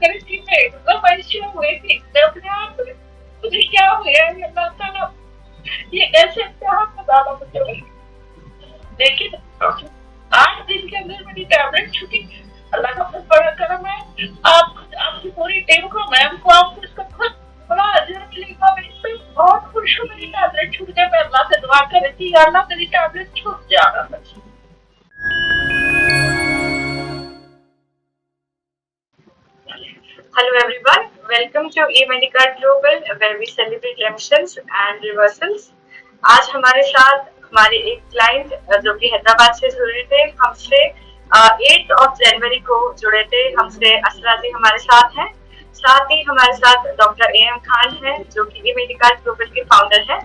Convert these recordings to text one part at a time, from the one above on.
कर थी मैं एकदम ऐसी हो गई थी अपने आप में, मुझे क्या हो गया है अल्लाह ताला, ये कैसे इम्तिहान बताना मुझे। लेकिन 8 दिन के अंदर मेरी टैबलेट छूटी, अल्लाह का बहुत बड़ा करम है। आप आपकी पूरी टीम को, मैम को, आपको इसका बहुत बड़ा अजर मिलेगा। मैं इस पे बहुत खुश हूँ, मेरी टैबलेट छूट गई। मैं अल्लाह से दुआ कर रही थी, या अल्लाह मेरी टैबलेट छूट जाना बस। Hello everyone, welcome to eMedical Global where we celebrate remissions and reversals. आज हमारे साथ हमारे एक क्लाइंट जो कि हैदराबाद से जुड़े थे हमसे 8 जनवरी को जुड़े थे हमसे, असरा जी हमारे साथ हैं। साथ ही हमारे साथ डॉक्टर AM खान है जो कि eMedical Global के फाउंडर हैं।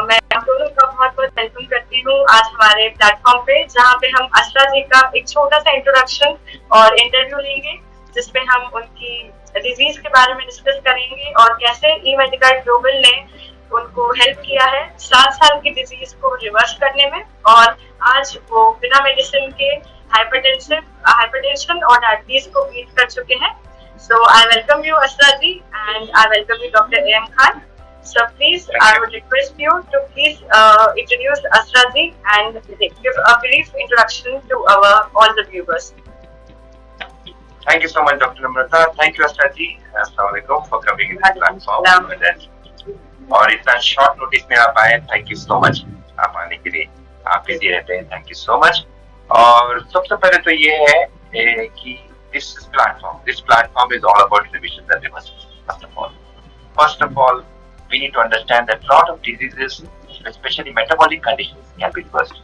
मैं आप दोनों का बहुत बहुत वेलकम करती हूँ आज हमारे प्लेटफॉर्म पे, जहाँ पे हम असरा जी का एक छोटा सा इंट्रोडक्शन और इंटरव्यू लेंगे, जिसमें हम उनकी डिजीज के बारे में डिस्कस करेंगे और कैसे eMedical Global ने उनको हेल्प किया है 7 साल की डिजीज को रिवर्स करने में, और आज वो बिना मेडिसिन के हाइपरटेंशन और डायबिटीज को बीट कर चुके हैं। So I welcome you Asra ji and I welcome you doctor AM खान। So please, I would request you to please introduce Asra ji and give a brief introduction to all the viewers. Thank you so much, Dr. Namrata. Thank you, Asra ji. Assalamualaikum for coming in this platform. और इतना short notice में आप आए, thank you so much. आप आने के लिए, आप बिजी रहते हैं, थैंक यू सो मच। और सबसे पहले तो ये है कि this platform is all about revision and reversal. First of all, we need to understand that a lot of diseases, especially metabolic conditions, can be reversed.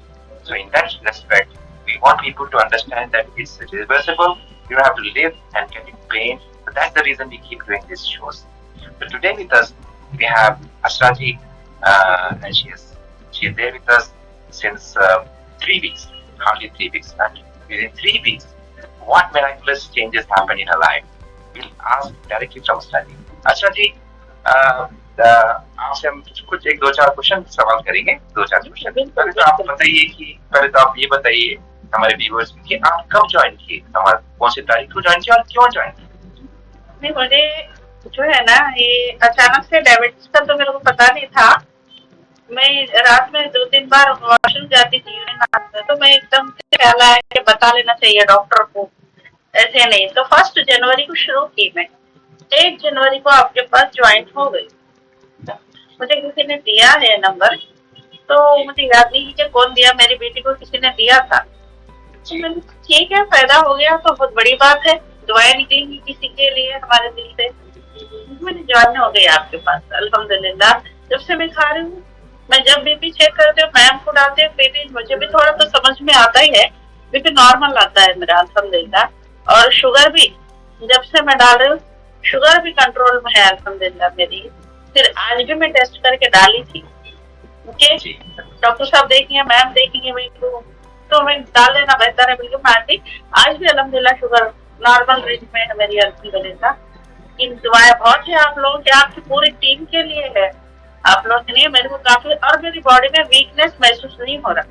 So in that respect, we want people to understand that it's reversible. You don't have to live and get in pain. So that's the reason we keep doing these shows. So today with us, we have Asra ji, and she is there with us since 3 weeks, hardly 3 weeks. And within 3 weeks, what miraculous changes happened in her life? We'll ask directly from Asra ji. Asra ji, आपसे हम कुछ 1-2-4 question सवाल करेंगे, 2-4 question. पहले तो आप बताइए कि हमारे व्यूअर्स कि आप कब ज्वाइन किए, हमारे कौन सी तारीख को ज्वाइन किया और क्यों ज्वाइन किया? नहीं, मुझे जो है ना, ये अचानक से डायबिटीज का तो मेरे को पता नहीं था। मैं रात में 2-3 बार वॉशरूम जाती थी, तो मैं एकदम से ख्याल आया कि बता लेना चाहिए डॉक्टर को, ऐसे नहीं। तो 1 जनवरी को शुरू की मैं, 1 जनवरी को आपके पास ज्वाइन हो गई। मुझे किसी ने दिया है नंबर, तो मुझे याद नहीं कि कौन दिया, मेरी बेटी को किसी ने दिया था। ठीक है, फायदा हो गया तो बहुत बड़ी बात है। दुआएं निकलेंगी किसी के लिए हमारे दिल से। मुझे ज्वाइन हो गई आपके पास, अल्हम्दुलिल्लाह। जब से मैं खा रही हूँ, मैं जब बीपी चेक करती हूँ, मैम को डालती हूँ बीपी, मुझे भी थोड़ा तो समझ में आता ही है, बीपी नॉर्मल आता है मेरा, अल्हम्दुलिल्लाह। और शुगर भी जब से मैं डाल रही हूँ, शुगर भी कंट्रोल में है अल्हम्दुलिल्लाह मेरी। फिर आज भी मैं टेस्ट करके डाली थी। ओके, डॉक्टर साहब देखेंगे, मैम देखेंगे मेरे को, तो मैं डाल लेना बेहतर है बिल्कुल। मैं आज भी अल्हम्दुलिल्लाह शुगर नॉर्मल रेंज में है मेरी, अल्हम्दुलिल्लाह। इन दुआएं बहुत है आप लोगों की, आपकी पूरी टीम के लिए है। आप लोग के लिए मेरे को काफी, और मेरी बॉडी में वीकनेस महसूस नहीं हो रहा।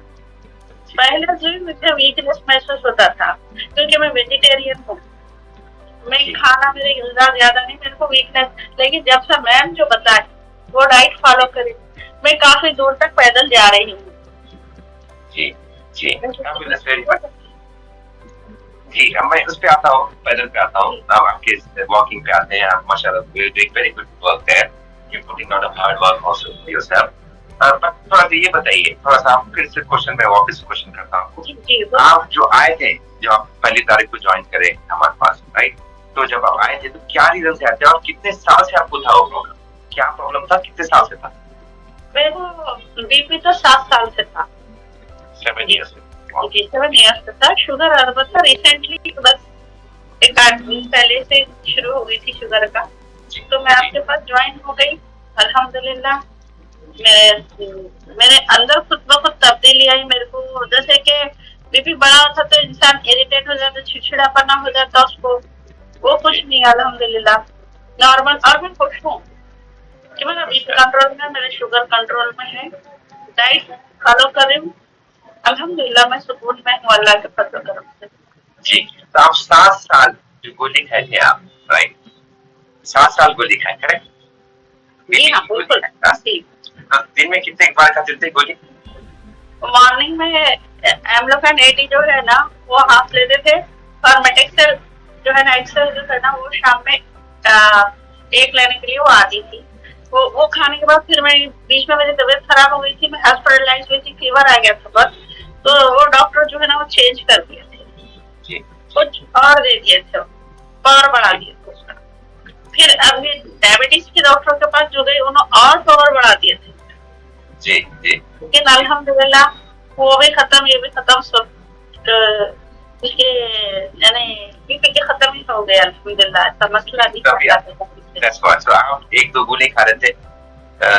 पहले से मुझे वीकनेस महसूस होता था क्योंकि मैं वेजिटेरियन हूँ, मैं खाना मेरे ज्यादा नहीं, मेरे को वीकनेस। लेकिन जब से मैम जो बताए वो डाइट फॉलो करी, मैं काफी दूर तक पैदल जा रही हूँ। जी, अब मैं उस पे आता हूँ, पैदल पे आता हूँ। अब आपके वॉकिंग पे आते हैं। आप माशाल्लाह doing very good work there, you putting lot of hard work also for yourself. पर थोड़ा सा ये बताइए, थोड़ा सा आप फिर से क्वेश्चन में वापस क्वेश्चन करता हूँ। आप जो आए थे, जो आप 1 तारीख को ज्वाइन करे हमारे पास, राइट? तो जब आप आए थे तो क्या रीजन से आए थे और कितने साल से आपको था वो प्रॉब्लम? क्या प्रॉब्लम था, कितने साल से था? मेरे को बीपी तो 7 साल से था, 7 years से। 7 years से था। शुगर अलबत्ता रिसेंटली बस 1-8 दिन पहले से शुरू हो गई थी शुगर का, तो मैं आपके पास ज्वाइन हो गई अल्हम्दुलिल्लाह। मेरे अंदर खुद ब खुद तब्दीली आई मेरे को। जैसे कि बीपी बड़ा होता तो इंसान इरिटेट हो जाता, चिड़चिड़ापना हो जाता उसको, वो कुछ नहीं अल्हम्दुलिल्लाह, नॉर्मल। और मैं खुश हूँ कि मेरा बीपी कंट्रोल में, मेरे शुगर कंट्रोल में है, डाइट फॉलो कर रही हूँ अल्हम्दुलिल्लाह। मैं सुकून में हूँ अल्लाह के फजल करम से। जी, तो आप 7 साल जो गोली खाए थे आप, राइट? 7 साल गोली खाए, करेक्ट? जी हाँ बिल्कुल जी। दिन में कितने बार खाते थे गोली? मॉर्निंग में एम्लोफेन 80 जो है ना वो हाफ लेते थे, और मेटेक्सेल जो है ना एक्सेल जो है ना वो शाम में एक लेने के लिए वो आती थी। वो खाने के बाद फिर मैं बीच में मेरी तबीयत खराब हो गई थी, मैं हॉस्पिटलाइज हुई थी, फीवर आ गया था बस, तो वो डॉक्टर जो है ना वो चेंज कर दिए थे, कुछ और दे दिए थे, पावर बढ़ा दिए थे उसका। फिर अभी डायबिटीज के डॉक्टर के पास जो गई उन्होंने और पावर बढ़ा दिए थे जी जी। लेकिन अल्हम्दुलिल्लाह वो भी खत्म, ये भी खत्म, सब उसके यानी बीपी के खत्म ही हो गया अल्हम्दुलिल्लाह, ऐसा मसला नहीं था। That's what. So आप 1-2 गोली खा रहे थे,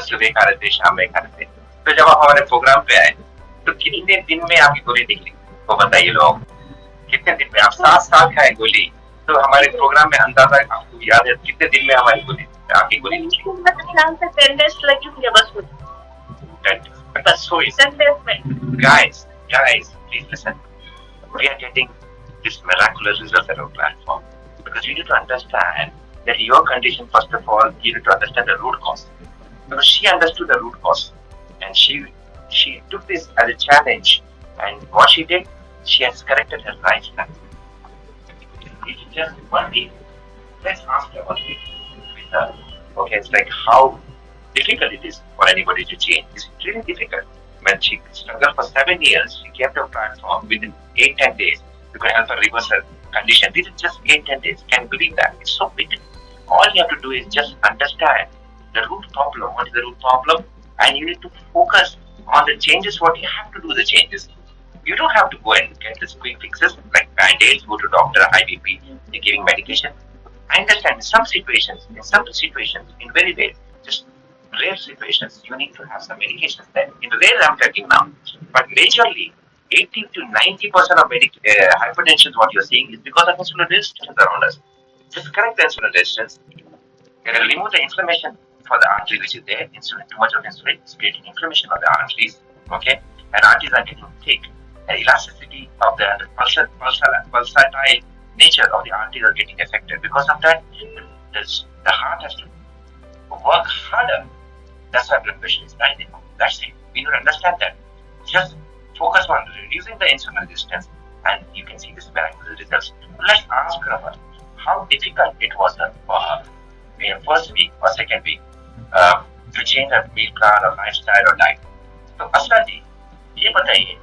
सुबह खा रहे थे, शाम में खा रहे थे। तो जब आप हमारे प्रोग्राम पे आए तो कितने दिन में आपकी गोली निकली वो बताइए लोग, कितने दिन में? आप 7 साल खाए गोली, तो हमारे प्रोग्राम में अंदाजा आपको याद है कितने दिन में हमारी गोली आपकी गोली निकली? मतलब 10 डेज लगे होंगे बस मुझे। 10 days. But so is 10 days में। guys, please listen. We are getting this miraculous result at our platform because you need to understand that your condition, first of all, you need to understand the root cause. Because she understood the root cause and she took this as a challenge, and what she did, she has corrected her lifestyle. It's just one week. Let's ask her one week with her. Okay, it's like how difficult it is for anybody to change. It's really difficult. When she struggled for 7 years, she kept her platform. Within 8-10 days, you can help her reverse her condition. This is just 8-10 days. Can you believe that? It's so big. All you have to do is just understand the root problem. What is the root problem? And you need to focus on the changes. What you have to do the changes. You don't have to go and get this quick fixes like band-aids, go to doctor, high BP, they're giving medication. I understand in some situations, in very rare, just rare situations, you need to have some medications. Then in rare, I'm talking now, but majorly 80 to 90% of hypertension, what you're seeing, is because of insulin resistance around us. Just correct the insulin resistance. You can remove the inflammation for the artery which is there. Insulin, too much of insulin is creating inflammation of the arteries. Okay, and arteries are getting thick. The elasticity of the pulsatile nature of the arteries are getting affected. Because of that, the heart has to work harder. That's why blood pressure is rising. That's it. We need to understand that. Just focus on reducing the insulin resistance, and you can see this miraculous results. Let's ask her how difficult it was for her in her first week or second week to change her meal plan or lifestyle or diet. तो असला जी ये बताइए,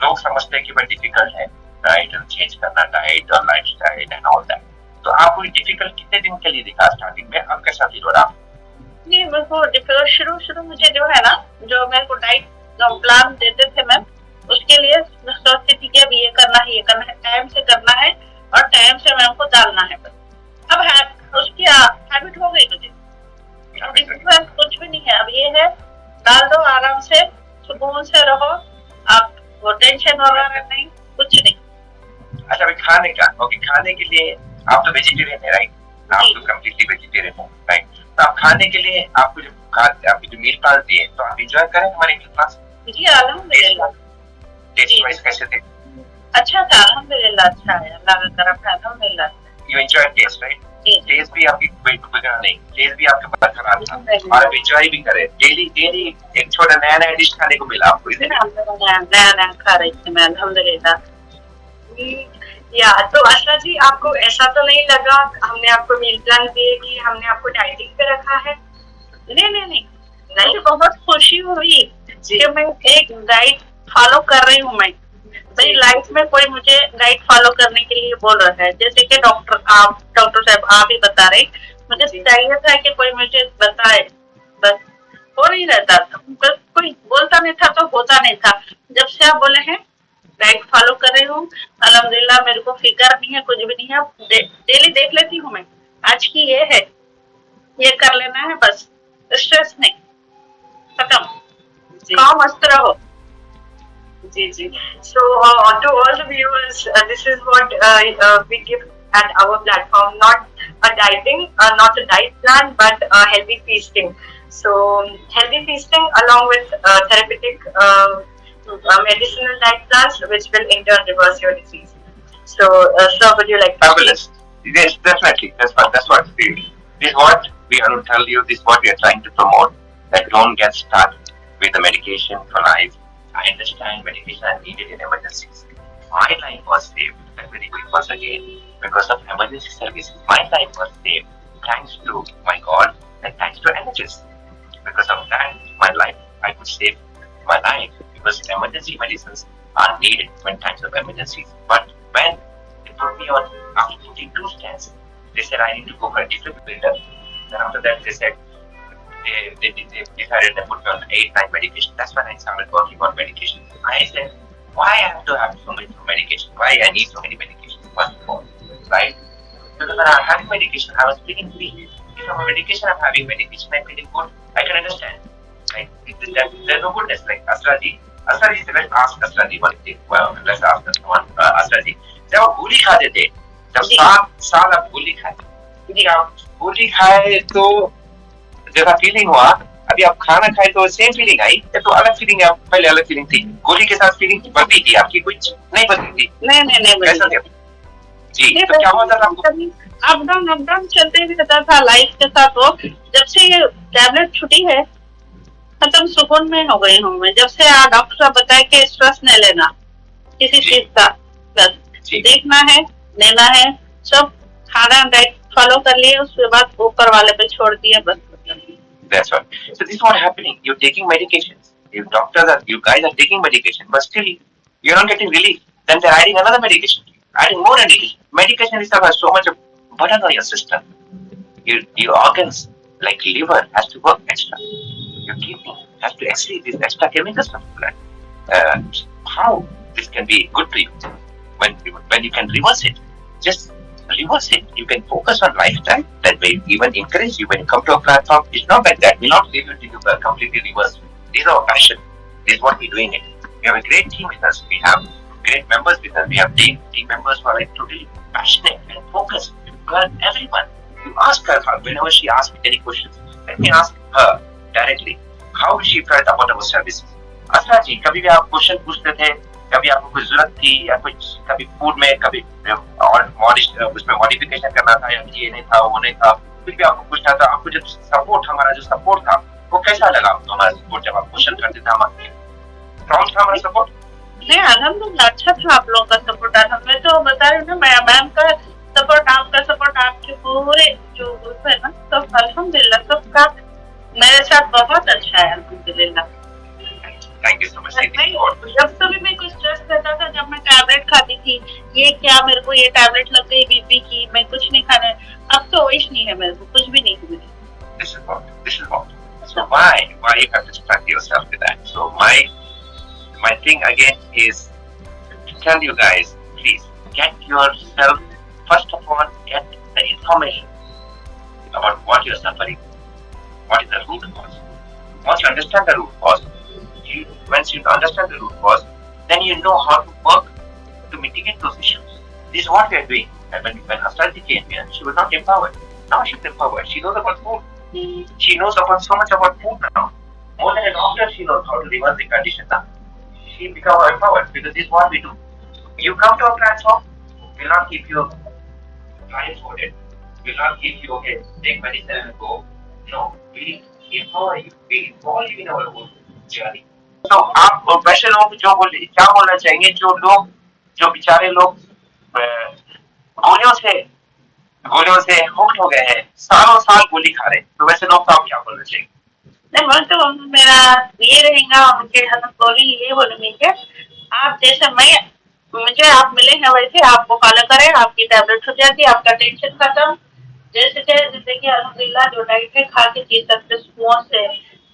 लोग समझते हैं कि भाई difficult है डाइट चेंज करना, डाइट और लाइफस्टाइल एंड ऑल दैट, तो आपको डिफिकल्ट कितने दिन के लिए दिखा स्टार्टिंग में? आप कैसा फील हो रहा? नहीं, मेरे को डिफिकल्ट शुरू मुझे जो है ना, जो मेरे को डाइट प्लान देते थे मैम, उसके लिए सोचती थी कि अब ये करना है, टाइम से करना है और टाइम से मैम को डालना है बस। अब उसकी हैबिट हो गई मुझे, अब डिफिकल्ट कुछ भी नहीं है। अब ये है डाल दो आराम से, सुकून से रहो, आप वो टेंशन वगैरह नहीं, कुछ नहीं। अच्छा, अभी खाने का, ओके, खाने के लिए आप तो वेजिटेरियन है राइट? आप तो कम्प्लीटली वेजिटेरियन हो राइट? तो आप खाने के लिए आपको जो आपकी जो मील प्लान दिए तो आप एंजॉय करें हमारे मील प्लान? जी अल्हम्दुलिल्लाह। टेस्ट वाइज कैसे थे? अच्छा था अल्हम्दुलिल्लाह, अच्छा है, अल्लाह का करम है अल्हम्दुलिल्लाह। You enjoy taste right? Taste भी आपकी बिगड़ा नहीं, टेस्ट भी आपके बरकरार था और आप एंजॉय भी करे। डेली एक छोटा नया डिश खाने को मिला आपको, नया खा रही थी मैं अल्हम्दुलिल्लाह। या तो आशा जी, आपको ऐसा तो नहीं लगा हमने आपको मील प्लान दिए कि हमने आपको डाइटिंग पे रखा है? नहीं, मुझे बहुत खुशी हुई कि मैं एक डाइट फॉलो कर रही हूँ। मैं मेरी लाइफ में कोई मुझे डाइट फॉलो करने के लिए बोल रहा है, जैसे कि डॉक्टर साहब आप ही बता रहे, मुझे चाहिए था कि कोई मुझे बताए, बस हो नहीं रहता था, बस कोई बोलता नहीं था तो होता नहीं था। जब से आप बोले हैं डाइट फॉलो कर रही हूँ अल्हम्दुलिल्लाह, मेरे को फिक्र नहीं है, कुछ भी नहीं है, डेली देख लेती हूँ मैं, आज की ये है, ये कर लेना है बस, स्ट्रेस नहीं, खत्म, काम मस्त रहो। जी। So to all the viewers, this is what we give at our platform, not a diet plan, but healthy feasting. So healthy feasting along with therapeutic medicinal diet plans, which will in turn reverse your disease. So sir, would you like to? Fabulous. Yes, definitely. That's what we. This is what we are to tell you. This is what we are trying to promote. That don't get stuck with the medication for life. I understand medication are needed in emergencies. My life was saved. Let me repeat once again. Because of emergency services, my life was saved. Thanks to my God and thanks to NHS. Because of that, my life, I could save my life because emergency medicines are needed when times of emergencies. But when they put me on after putting 2 stents, they said I need to go for a defibrillator. Then after that, they said they decided to put me on 8-9 medication. That's when I started working on medication. I said, why I have to have so many medication? Why I need so many medications? First of all, right? Because when I'm having medication, I was feeling weak. If I'm on medication, I'm having medication, I'm feeling good. I can understand. Right? There's no goodness. Like Asraji, let's ask Asraji one thing. Well, let's ask someone, Asraji. जब आप गोली खाते थे, जब 7 साल आप गोली खाए, यदि आप गोली खाए तो जैसा फीलिंग हुआ, अभी आप खाना खाए तो सेम फीलिंग आई, या तो अलग फीलिंग है, पहले अलग फीलिंग थी, गोली के साथ फीलिंग बदली थी आपकी, कुछ नहीं बदली थी? नहीं कैसा था? जी, तो क्या होता था आपको? अप डाउन चलते रहता था लाइफ के साथ। वो जब से ये टैबलेट छुट्टी है, खत्म सुकून में हो गई हूँ मैं। जब से डॉक्टर साहब बताए कि स्ट्रेस नहीं लेना किसी चीज का, बस देखना है, लेना है, सब खाना डाइट फॉलो कर लिए, उसके बाद ऊपर वाले पे छोड़ दिया, बस। That's right. So this is what happening. You're taking medications. You guys are taking medication, but still you're not getting relief. Then they're adding another medication, adding more medication. Medication itself has so much of burden on your system. Your organs, like liver, has to work extra. Your kidney has to excrete these extra chemicals from the blood. How this can be good to you when you can reverse it? Just reverse it. You can focus on lifestyle that will even encourage you when you come to a platform. It's not like that. We'll not leave you to do a completely reverse. This is our passion. This is what we're doing it. We have a great team with us. We have great members with us. We have team members who are like totally passionate and focused. Everyone. You ask her whenever she asks me any questions. Let me ask her directly. How she felt about our services. अच्छा जी, कभी भी आप question पूछते थे, कभी आपको कुछ जरूरत थी या कुछ, कभी फूड में, कभी और उसमें मॉडिफिकेशन करना था या ये नहीं था, वो नहीं था, कुछ भी आपको पूछना था, आपको जब सपोर्ट, हमारा जो सपोर्ट था, वो कैसा लगा आपको? हमारा सपोर्ट जब आप क्वेश्चन करते थे, हमारे स्ट्रॉन्ग था हमारा सपोर्ट? नहीं, अल्हम्दुलिल्लाह अच्छा था आप लोगों का सपोर्ट। मैं तो बता रही हूँ ना, मैम का सपोर्ट, आपका सपोर्ट, आपके पूरे जो ग्रुप है ना, सब अल्हम्दुलिल्लाह सबका मेरे साथ बहुत अच्छा है, अल्हम्दुलिल्लाह। Thank you so much. जब कभी मैं कुछ स्ट्रेस रहता था, जब मैं टैबलेट खाती थी, ये क्या मेरे को ये टैबलेट लग गई बीपी की, मैं कुछ नहीं खाना है, अब तो विश नहीं है मेरे को, कुछ भी नहीं हुई। This is what. So why you have to distract yourself with that? So my thing again is to tell you guys, please get yourself, first of all, get the information about what you're suffering, what is the root cause. Once you understand the root cause, once you understand the root cause, then you know how to work to mitigate those issues. This is what we are doing. And when Asraji came here, she was not empowered. Now she's empowered. She knows about food. She knows about so much about food now. More than a doctor, she knows how to reverse the condition now. She become empowered because this is what we do. You come to a platform, we'll not keep you blindfolded. We'll not keep you, okay, take medicine and go. No, we empower you. We involve you in our own journey. तो आप वैसे लोग जो क्या बोलना चाहेंगे, जो बेचारे लोग गोलियों से हुक्ड हो गए हैं, सालों साल गोली खा रहे हैं, तो वैसे लोग को आप क्या बोलना चाहेंगे? नहीं, मैं तो मेरा ये रहेगा, उनके हाथ गोली ये बोलूंगी कि आप जैसे मुझे आप मिले हैं वैसे आपको फॉलो करें, आपकी टैबलेट छूट जाती है, आपका टेंशन खत्म, जैसे जिंदगी अल्हम्दुलिल्लाह जो डाइट है खा के जी सकते सुकून से।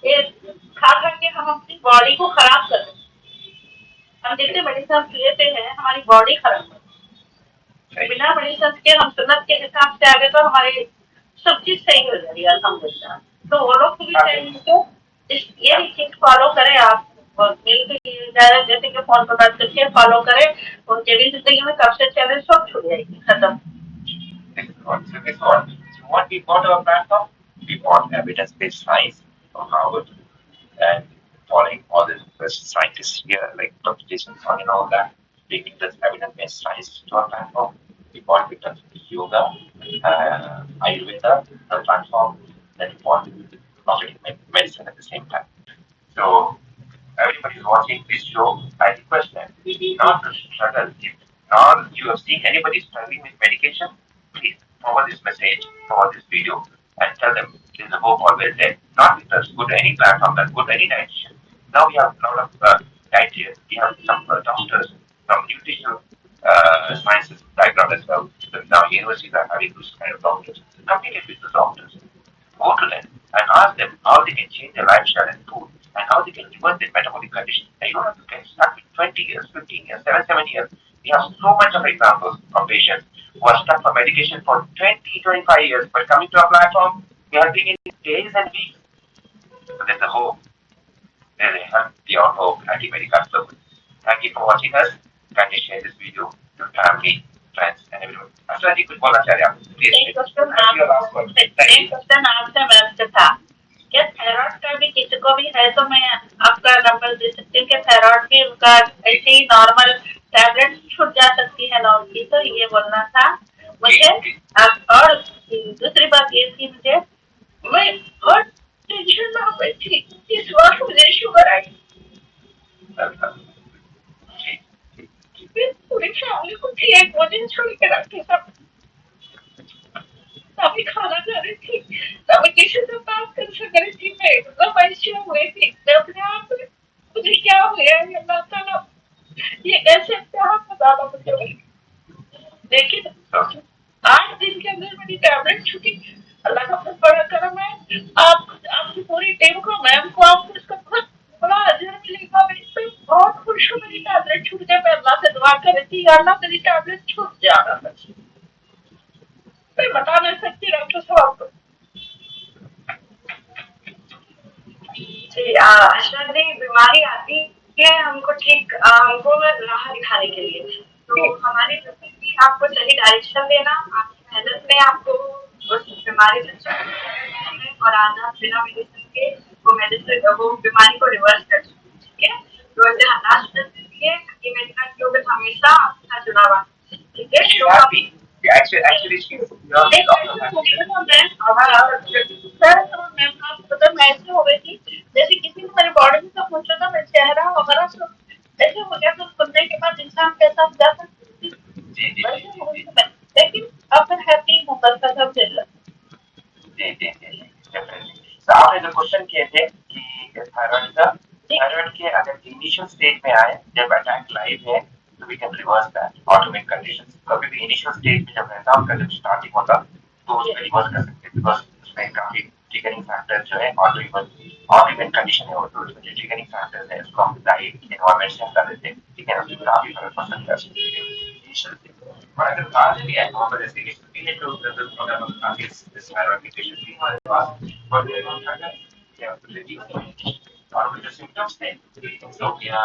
ये खा के हम अपनी बॉडी को खराब कर रहे हैं। हम जितने मेडिसिन लेते हैं हमारी बॉडी खराब है। बिना मेडिसिन के हम सुन्नत के हिसाब से आगे तो हमारी सब चीज सही हो जाएगी अल्हम्दुलिल्लाह। तो वो लोग को भी चाहिए तो ये चीज फॉलो करें आप, और मिलकर जैसे कि फोन पर बात करके फॉलो करें, उनके भी जिंदगी में कब से चैलेंज सब छूट जाएगी, खत्म। What we bought our platform, we bought evidence-based science from Harvard and following all the scientists here, like Dr. Jason Fung and all that, taking this evidence-based science to our platform. evolved with us. Yoga, Ayurveda, the platform that evolved with prophetic medicine at the same time. So everybody is watching this show. I request them not to struggle. If now you have seen anybody struggling with medication, please forward this message, forward this video, and tell them there's a hope always there. Not with us, go to any platform, that go to any dietitian. Now we have a lot of dietitians, we have some doctors, some nutritional sciences background as well. So now universities are having those kind of doctors. Communicate with the doctors. Go to them and ask them how they can change their lifestyle and food and how they can reverse their metabolic condition. And you don't have to get stuck with 20 years, 15 years, 7 years. We have so much of examples of patients who are stuck for medication for 20, 25 years, but coming to our platform, we are being in days and weeks. So there's a hope. There's a help beyond hope, anti-medical service. Thank you for watching us. Kindly share this video to family, friends, and everyone. Asha ji, कुछ बोलना चाह रहे हैं आप? Please. एक question आपसे ma'am से था, क्या थायराइड का भी किसी को भी है तो मैं आपका नंबर दे सकती हूँ कि थायराइड भी उनका ऐसे ही नॉर्मल टैबलेट छूट जा सकती है ना उनकी, तो ये बोलना था मुझे। और दूसरी बात ये थी, मुझे मैं बहुत टेंशन में हो गई थी, इस वक्त मुझे शुगर आई। पूरी फैमिली को थी, एक वो दिन छोड़ के रखे सब, तभी खाना खा रही थी, तभी किसी से बात कर सक रही थी, मैं एकदम ऐसी हो गई थी, मैं अपने आप में मुझे क्या हो गया है, अल्लाह ताला ये कैसे इम्तिहान बताना मुझे। लेकिन 8 दिन के अंदर मेरी टैबलेट छूटी, अल्लाह का बहुत बड़ा करम है। आपकी पूरी टीम को, मैम को, आपको इसका बहुत बड़ा अजर मिलेगा। मैं बहुत खुश हूँ, मेरी टैबलेट छूट गई। मैं अल्लाह से दुआ कर रही थी, अल्लाह मेरी टैबलेट छूट जाना बस। मैं बता नहीं सकती डॉक्टर साहब को। जी आशा जी, बीमारी आती है हमको ठीक, हमको राह दिखाने के लिए, तो हमारी ड्यूटी आपको सही डायरेक्शन देना, आपकी मेहनत में आपको उस बीमारी से और आना बिना मेडिसिन के वो बीमारी को रिवर्स कर सकते, ठीक है। तो ऐसे हालात दीजिए कि मेडिकल योग हमेशा आपका चुनाव है, ठीक है। Actually, मैं ऐसे हो गई थी जैसे किसी ने मेरे बॉडी में सब पूछा था, मेरा चेहरा वगैरह सब ऐसे हो गया, तो सुनने के बाद इंसान कैसा हो जाता है। लेकिन अब मैं हैप्पी हूँ, बस अल्हम्दुलिल्लाह। तो आपने जो क्वेश्चन किए थे कि थायराइड के अगर इनिशियल स्टेज में आए, जब अटैक लाइव है, तो we can reverse that automatic conditions. कभी भी इनिशियल स्टेज में जब रहता है, उनका जब स्टार्टिंग होता, तो उसमें रिवर्स कर सकते हैं, बिकॉज उसमें काफी ट्रिगरिंग फैक्टर जो है ऑटोइम्यून कंडीशन है, तो उसमें जो ट्रिगरिंग फैक्टर्स है उसको हम डाइट एनवायरमेंट से हटा देते हैं, ठीक है, उसमें काफी फर्क पसंद कर सकते हैं इनिशियल स्टेज। और अगर बाद में है तो जैसे कि है, तो अगर हम काफी इस थायराइड की पेशेंट भी हमारे पास और या और जो सिम्टम्स थे, इंसोम्निया,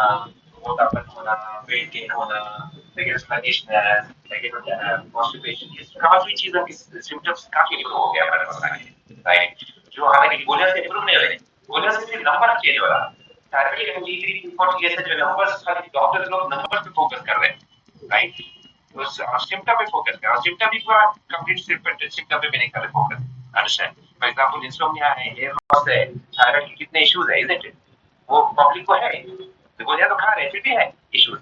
मोटापन होना, वेट गेन होना, लेकिन स्लगिशनेस, लेकिन कॉन्स्टिपेशन, ये काफी चीजों की सिम्टम्स काफी इंप्रूव हो गया हमारे पास, राइट। जो हालांकि गोलियां से इंप्रूव नहीं हो रहे, गोलियां से सिर्फ नंबर चेंज हो रहा। थायराइड के MT3 रिपोर्ट ये से जो नंबर्स, खाली डॉक्टर्स लोग नंबर्स पे फोकस कर रहे हैं, राइट। तो सिम्टम पे फोकस कर, और सिम्टम भी पूरा कंप्लीट सिम्टम पे भी नहीं कर रहे focus, understand. For example insomnia है, हेयर लॉस है, थायराइड के कितने इश्यूज है, इजंट इट, वो पब्लिक को है, तो गोलियां तो खा रहे हैं, फिर भी है इश्यूज।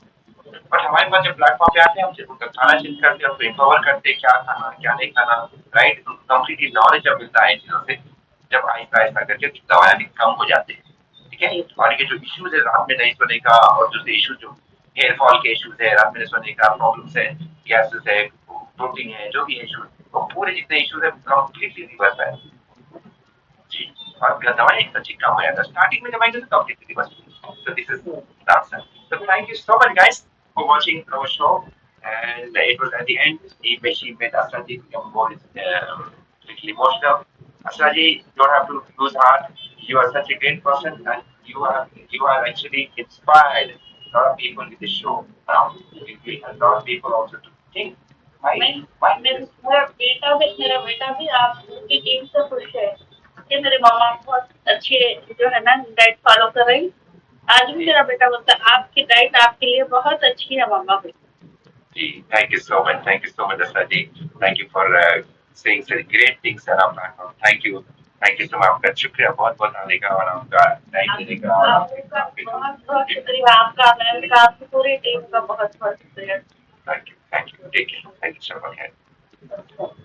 बट हमारे पास जब प्लेटफॉर्म पे आते हैं, हम उनका खाना चेंज करते हैं, उनको इंपावर करते हैं, क्या खाना क्या नहीं खाना, राइट। कंप्लीटली नॉलेज जब मिलता है चीजों से, जब आहिस्ता आहिस्ता करके दवाएं भी कम हो जाते हैं, ठीक है। और ये जो इश्यूज है रात में नहीं सोने का, और दूसरे इश्यूज जो हेयर फॉल के इश्यूज है, रात में सोने का प्रॉब्लम्स है, गैसेस है, प्रोटीन है, जो भी इश्यूज, तो पूरे जितने इश्यूज है कंप्लीटली रिवर्स है जी। और दवाएं अच्छी कम हो जाता है, स्टार्टिंग में दवाएं तो completely reverse. So this is the answer. So thank you so much, guys, for watching our show. And it was at the end, she made Asra ji become more little emotional. Asra ji, you don't have to lose heart. You are such a great person, and you are actually inspired a lot of people with this show. Now, a lot of people also to think. मेरा बेटा भी आपकी team से खुश है कि मेरे मामा बहुत अच्छे जो है ना डाइट फॉलो कर रही। आज भी मेरा बेटा बोलता है आपकी डाइट आपके लिए बहुत अच्छी है मामा भी। Thank you so much. Thank you so much, Asra ji. Thank you for saying such great things around platform. Thank you. Thank you so much. आपका शुक्रिया बहुत बहुत आने का और आपका टाइम देने का और आपका बहुत बहुत शुक्रिया, आपका मैम का, आपकी पूरी टीम का बहुत बहुत शुक्रिया। Thank you. Take care. Thank you so much.